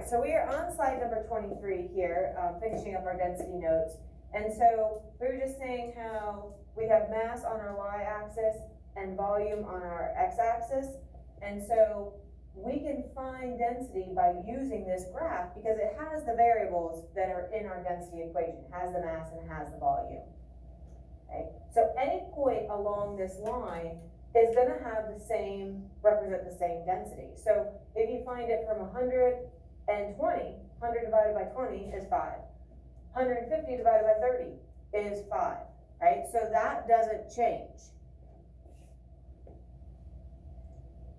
so we are on slide number 23 here, finishing up our density notes. And so we were just saying how we have mass on our y-axis and volume on our x-axis. And so we can find density by using this graph because it has the variables that are in our density equation. It has the mass and it has the volume. Okay? So any point along this line is going to have the same, represent the same density. So if you find it from 120, 100 divided by 20 is 5. 150 divided by 30 is 5, right? So that doesn't change.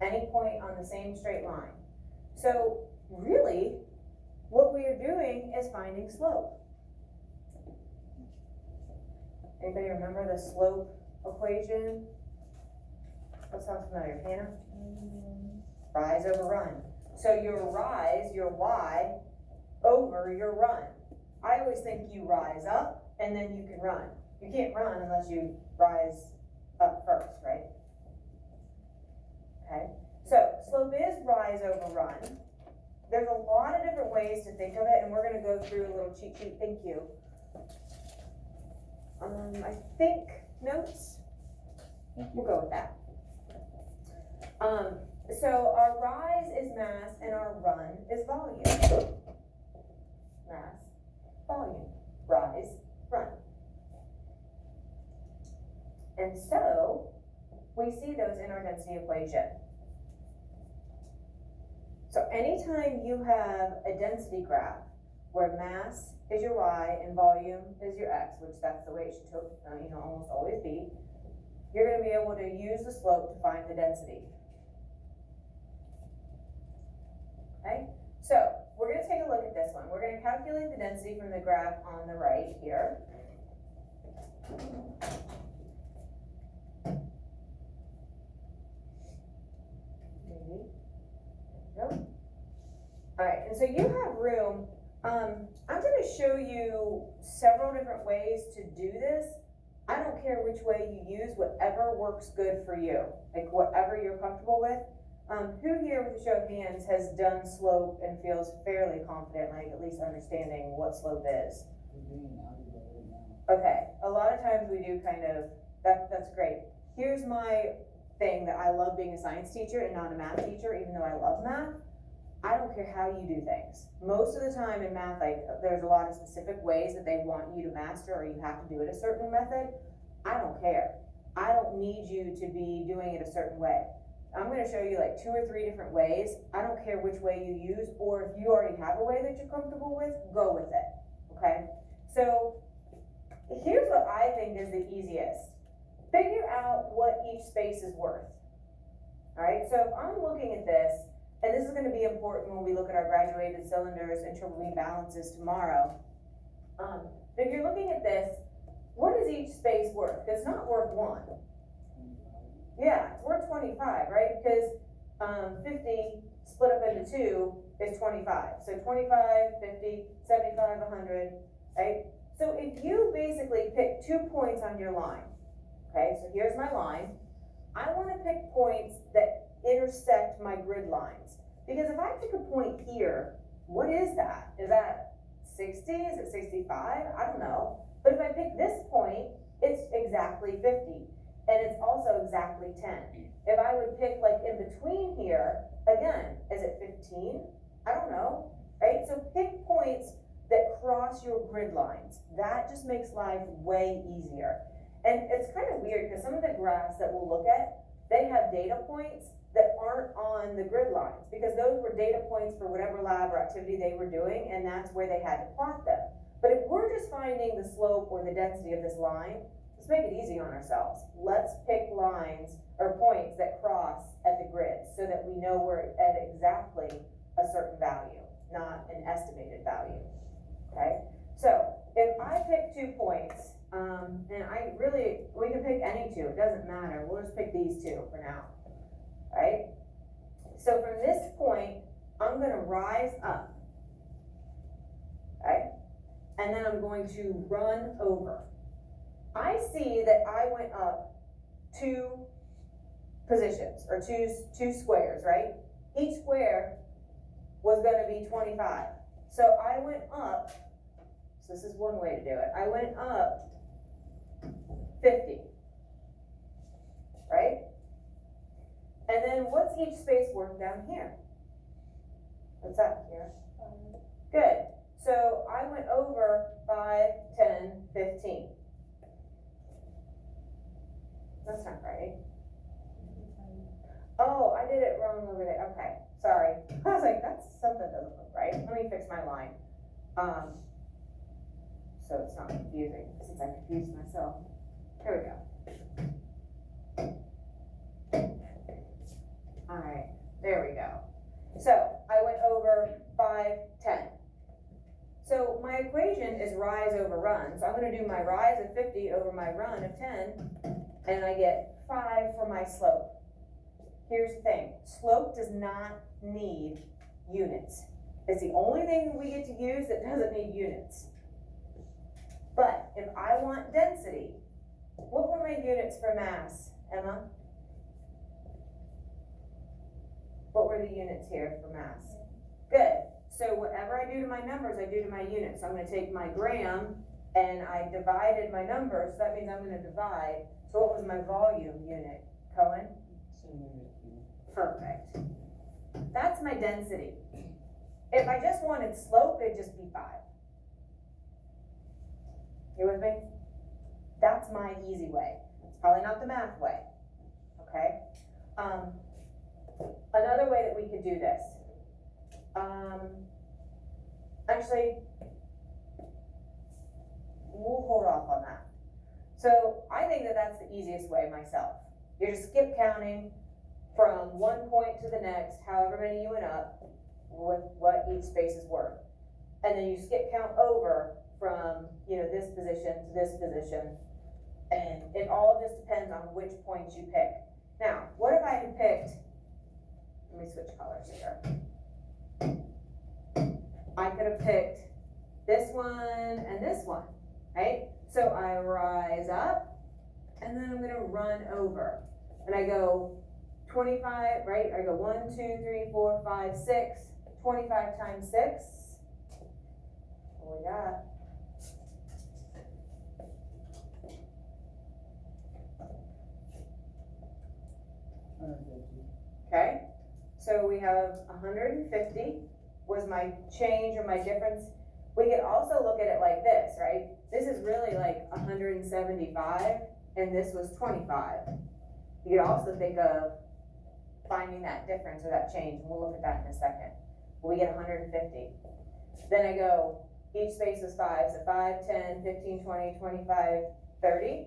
Any point on the same straight line. So really, what we are doing is finding slope. Anybody remember the slope equation? That sounds familiar, Hannah? Rise over run. So your rise, your y, over your run. I always think you rise up and then you can run. You can't run unless you rise up first, right? Okay, so slope is rise over run. There's a lot of different ways to think of it, and we're going to go through a little cheat sheet. Thank you. I think notes. We'll go with that. So our rise is mass and our run is volume. Mass, volume, rise, run. And so we see those in our density equation. So anytime you have a density graph where mass is your y and volume is your x, which that's the way it should almost always be, you're going to be able to use the slope to find the density. Okay, so we're going to take a look at this one. We're going to calculate the density from the graph on the right here. All right, and so you have room. I'm going to show you several different ways to do this. I don't care which way you use, whatever works good for you, like whatever you're comfortable with. Who here with a show of hands has done slope and feels fairly confident, like at least understanding what slope is? Okay, a lot of times we do kind of, that's great. Here's my thing that I love being a science teacher and not a math teacher, even though I love math. I don't care how you do things. Most of the time in math, like there's a lot of specific ways that they want you to master or you have to do it a certain method. I don't care. I don't need you to be doing it a certain way. I'm going to show you like 2 or 3 different ways. I don't care which way you use, or if you already have a way that you're comfortable with, go with it, okay? So here's what I think is the easiest. Figure out what each space is worth, all right? So if I'm looking at this, and this is going to be important when we look at our graduated cylinders and triple beam balances tomorrow. If you're looking at this, what is each space worth? It's not worth 1. Yeah, it's worth 25, right? Because 50 split up into 2 is 25. So 25, 50, 75, 100, right? So if you basically pick 2 points on your line, okay, so here's my line. I want to pick points that intersect my grid lines. Because if I pick a point here, what is that? Is that 60? Is it 65? I don't know. But if I pick this point, it's exactly 50. And it's also exactly 10. If I would pick like in between here, again, is it 15? I don't know, right? So pick points that cross your grid lines. That just makes life way easier. And it's kind of weird because some of the graphs that we'll look at, they have data points that aren't on the grid lines because those were data points for whatever lab or activity they were doing, and that's where they had to plot them. But if we're just finding the slope or the density of this line, let's make it easy on ourselves. Let's pick lines or points that cross at the grid so that we know we're at exactly a certain value, not an estimated value, okay? So if I pick 2 points, and we can pick any 2, it doesn't matter. We'll just pick these 2 for now, right? So from this point, I'm going to rise up, okay? And then I'm going to run over. I see that I went up 2 positions, or two squares, right? Each square was gonna be 25. So I went up, so this is one way to do it, I went up 50, right? And then what's each space worth down here? What's that here? Good. So I went over 5, 10, 15. That's not right. Oh, I did it wrong over there. Okay, sorry. I was like, that's something doesn't look right. Let me fix my line. So it's not confusing, since I confused myself. Here we go. All right, there we go. So I went over 5, 10. So my equation is rise over run. So I'm gonna do my rise of 50 over my run of 10, and I get 5 for my slope. Here's the thing, slope does not need units. It's the only thing we get to use that doesn't need units. But if I want density, what were my units for mass, Emma? What were the units here for mass? Good. So whatever I do to my numbers, I do to my units. So I'm going to take my gram and I divided my numbers. So that means I'm going to divide. So what was my volume unit, Cohen? Perfect. That's my density. If I just wanted slope, it'd just be 5. You with me? That's my easy way. It's probably not the math way. Okay? Another way that we could do this. Actually, we'll hold off on that. So I think that that's the easiest way myself. You just skip counting from one point to the next, however many you went up, with what each space is worth. And then you skip count over from, this position to this position. And it all just depends on which points you pick. Now, what if I had picked, let me switch colors here. I could have picked this one and this one, right? So I rise up, and then I'm gonna run over. And I go 25, right? I go 1, 2, 3, 4, 5, 6, 25 times 6. What we got? Okay, so we have 150 was my change or my difference. We could also look at it like this, right? This is really like 175, and this was 25. You could also think of finding that difference or that change, and we'll look at that in a second. We get 150. Then I go, each space is 5, so 5, 10, 15, 20, 25, 30.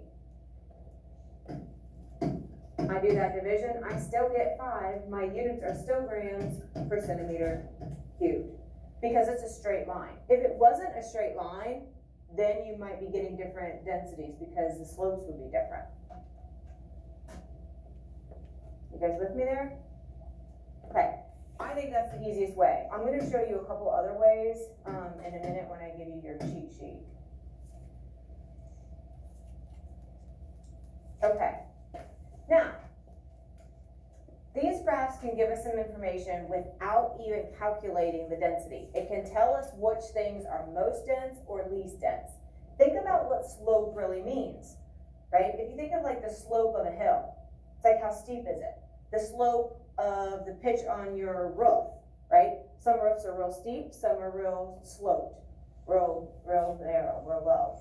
I do that division, I still get 5. My units are still grams per centimeter cubed, because it's a straight line. If it wasn't a straight line, then you might be getting different densities because the slopes would be different. You guys with me there? Okay, I think that's the easiest way. I'm going to show you a couple other ways in a minute when I give you your cheat sheet. Okay, now, these graphs can give us some information without even calculating the density. It can tell us which things are most dense or least dense. Think about what slope really means, right? If you think of like the slope of a hill, it's like how steep is it? The slope of the pitch on your roof, right? Some roofs are real steep, some are real sloped, real narrow, real low,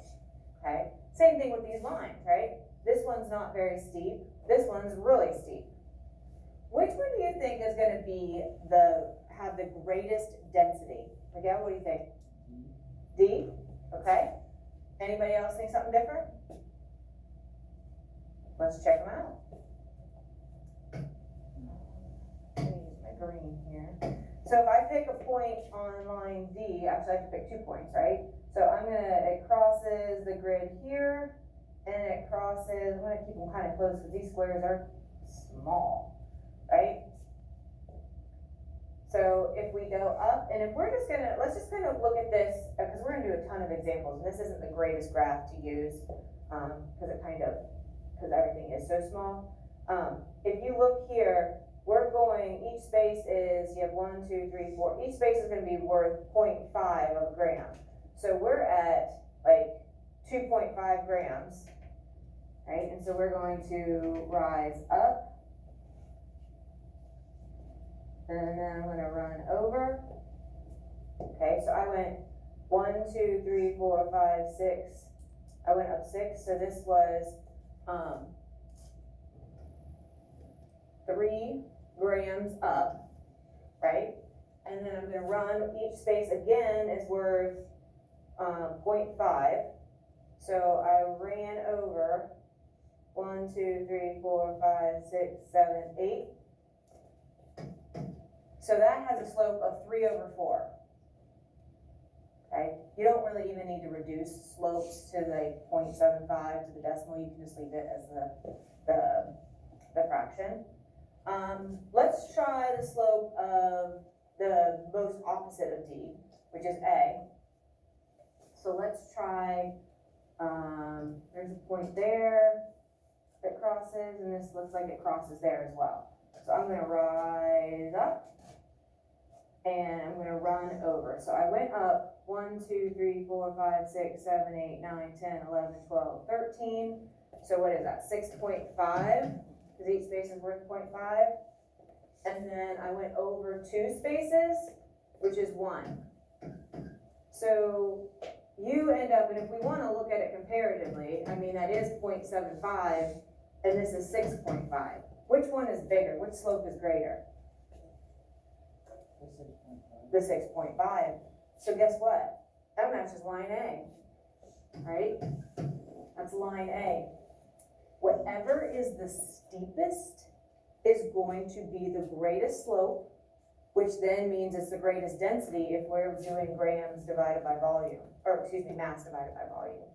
okay? Same thing with these lines, right? This one's not very steep, this one's really steep. Which one do you think is going to have the greatest density? Miguel, what do you think? D? Okay. Anybody else think something different? Let's check them out. Let me use my green here. So if I pick a point on line D, actually I have to pick 2 points, right? So it crosses the grid here, and it crosses, I'm going to keep them kind of close because these squares are small. Right? So if we go up, and if we're just let's just kind of look at this, because we're gonna do a ton of examples, and this isn't the greatest graph to use, because everything is so small. If you look here, we're going, each space is, you have 1, 2, 3, 4, each space is gonna be worth 0.5 of a gram. So we're at like 2.5 grams, right? And so we're going to rise up, and then I'm gonna run over. Okay, so I went 1, 2, 3, 4, 5, 6. I went up 6, so this was 3 grams up, right? And then I'm gonna run, each space again is worth 0.5. So I ran over 1, 2, 3, 4, 5, 6, 7, 8. So that has a slope of 3/4. Okay, you don't really even need to reduce slopes to like 0.75 to the decimal. You can just leave it as the fraction. Let's try the slope of the most opposite of D, which is A. So let's try, there's a point there that crosses, and this looks like it crosses there as well. So I'm gonna rise up, and I'm gonna run over. So I went up 1, 2, 3, 4, 5, 6, 7, 8, 9, 10, 11, 12, 13. So what is that, 6.5? Because each space is worth 0.5. And then I went over 2 spaces, which is 1. So you end up, and if we wanna look at it comparatively, I mean, that is 0.75, and this is 6.5. Which one is bigger? Which slope is greater? The 6.5. So guess what? That matches line A, right? That's line A. Whatever is the steepest is going to be the greatest slope, which then means it's the greatest density if we're doing grams divided by volume, or excuse me, mass divided by volume.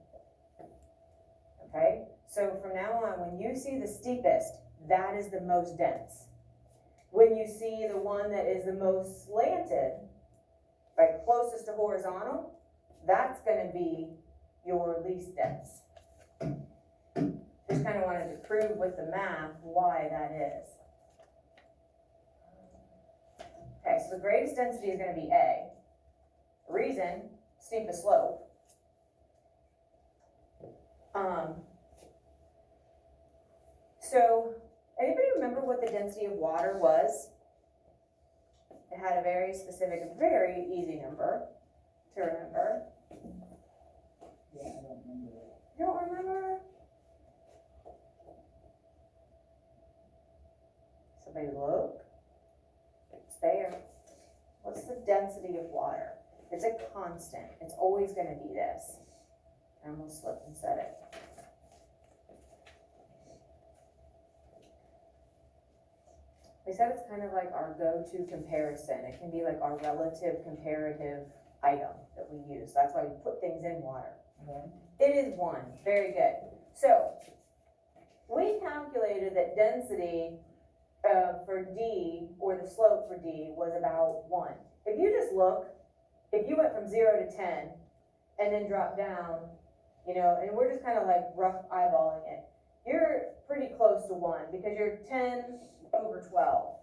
Okay? So from now on, when you see the steepest, that is the most dense. When you see the one that is the most slanted, right, closest to horizontal, that's gonna be your least dense. Just kind of wanted to prove with the math why that is. Okay, so the greatest density is gonna be A. Reason, steepest slope. So, anybody remember what the density of water was? It had a very specific, very easy number to remember. Yeah, I don't remember it. You don't remember? Somebody look. It's there. What's the density of water? It's a constant. It's always going to be this. I almost slipped and said it. We said it's kind of like our go-to comparison. It can be like our relative comparative item that we use. That's why we put things in water. It is 1. Very good. So, we calculated that density for D, or the slope for D, was about 1. If you just look, if you went from 0 to 10, and then dropped down, you know, and we're just kind of like rough eyeballing it, you're pretty close to 1, because you're 10 over 12,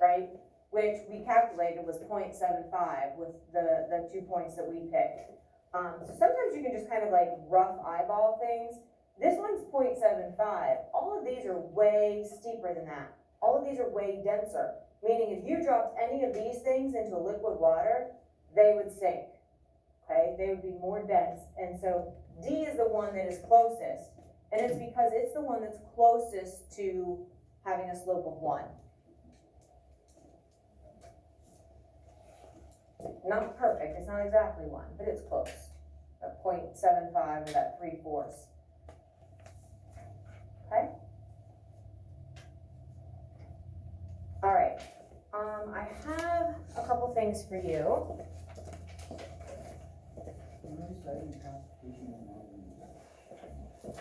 right? Which we calculated was 0.75 with the 2 points that we picked. So sometimes you can just kind of like rough eyeball things. This one's 0.75. All of these are way steeper than that. All of these are way denser, meaning if you dropped any of these things into liquid water, they would sink, okay? They would be more dense. And so D is the one that is closest, and it's because it's the one that's closest to having a slope of 1. Not perfect, it's not exactly 1, but it's close. That 0.75 or that 3/4. Okay? All right, I have a couple things for you. When I studied Constitution and